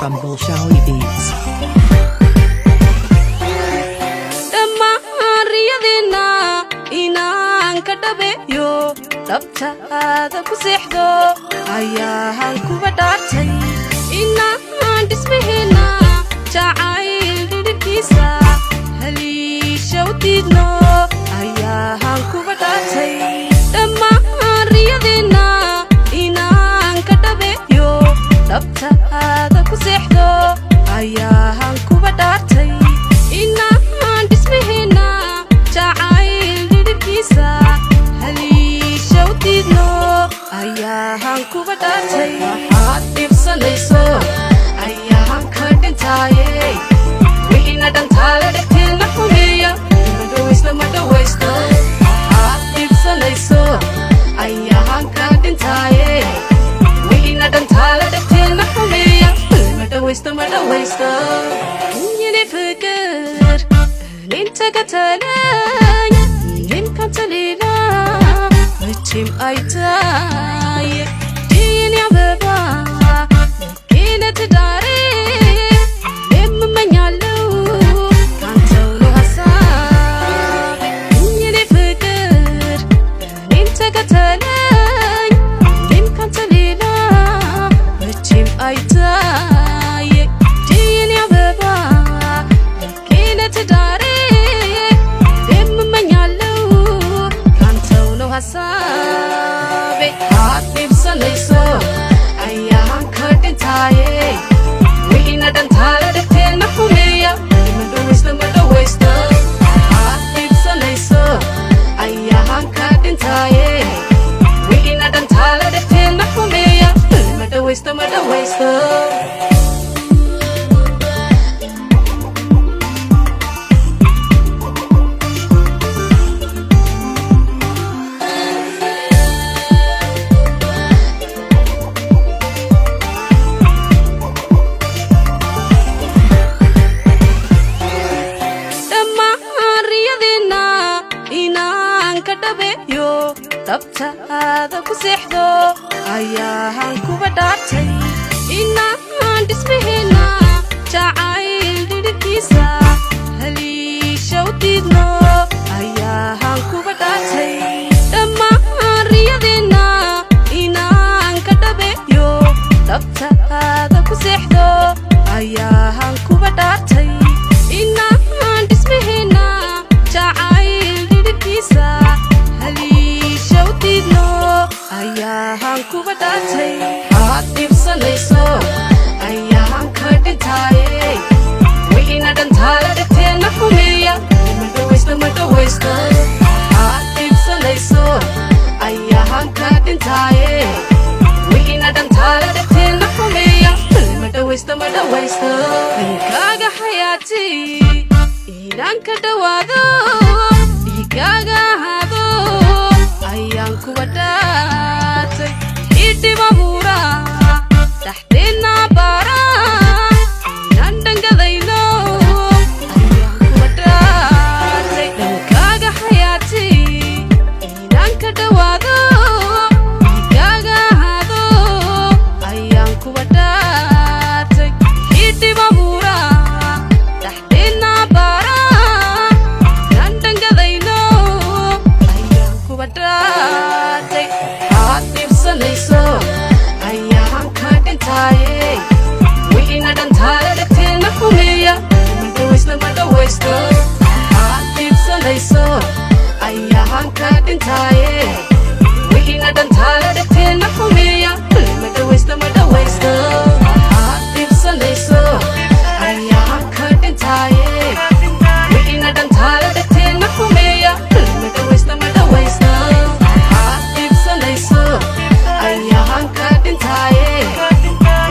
from Bolshawi Beats. Damariyadina inaan ka dhabeeyo dhabtaada ku seexdo ayaan kuba dhaartay inaan dhismaheena jacayl dhidhibkiisa haliisha u diidno ayaan kuba dhaartay damariyadina inaan ka dhabeeyo dhabtaada ku seexdo ayaan kuba dhaartay inaan dhismaheena jacayl dhidhibkiisa haliisha u diidno ayaan kuba dhaartay waxaad dhibsaneyso ayaan ka dhintaaye wixiina dhantaala dhegteena xumeeya ma dhawaysto waxaad dhibsaneyso ayaan ka dhintaaye wixiina dhantaala dhegteena xumeeya ma dhawaysto yini fikir ninta katalay ninkan talila machim ay taye dini ababa kina tadare lem manyalo kantolo hasab yini fikir ninta katalay ninkan talila machim ay taye dini ababa kina tadare lem manyalo kantolo hasabe haat dhibsaneyso ayaan ka dhintaaye wixiina dhantaala dhegteena xumeeya ma dhawaysto haat dhibsaneyso ayaan ka dhintaaye wixiina dhantaala dhegteena xumeeya ma dhawaysto damariyadina inaan ka dhabeeyo dhabtaada ku seexdo ayaan kuba dhaartay inaan dhismaheena jacayl dhidhibkiisa haliisha u diidno ayaan kuba dhaartay damariyadina inaan ka dhabeeyo dhabtaada ku seexdo ayaan kuba dhaartay inaan dhismaheena jacayl dhidhibkiisa haliisha u diidno ayaan kuba dhaartay haad dhibsaneyso ayaan ka dhintaaye wixiina dhantaala dhegteena xumeeya ma dhawaysto haad dhibsaneyso ayaan ka dhintaaye wixiina dhantaala dhegteena xumeeya ma dhawaysto kaaga xayaati inaan ka dhawaado igaaga ahaado ayaan kuba dhaartay idhib abuura dhaxdeena baara inaan dhangadayno ayaan kuba dhaartay kaaga xayaati inaan ka dhawaado igaaga ahaado ayaan kuba dhaartay idhib abuura dhaxdeena baara inaan dhangadayno ayaan kuba dhaartay haad dhibsaneyso ayaan ka dhintaaye wixiina dhantaala dhegteena xumeeya ma dhawaysto haad dhibsaneyso ayaan ka dhintaaye wixiina dhantaala dhegteena xumeeya ma dhawaysto haad dhibsaneyso ayaan ka dhintaaye wixiina dhantaala dhegteena xumeeya ma dhawaysto haad dhibsaneyso ayaan ka dhintaaye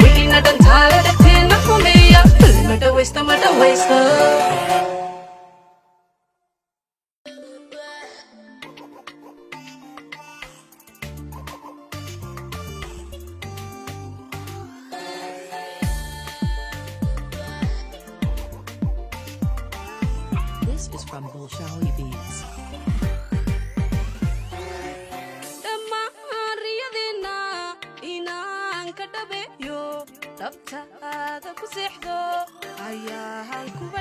wixiina dhantaala dhegteena xumeeya ma dhawaysto This is from Bolshawi Beats. damariyadina inaan ka dhabeeyo dhabtaada ku seexdo ayaahan kuba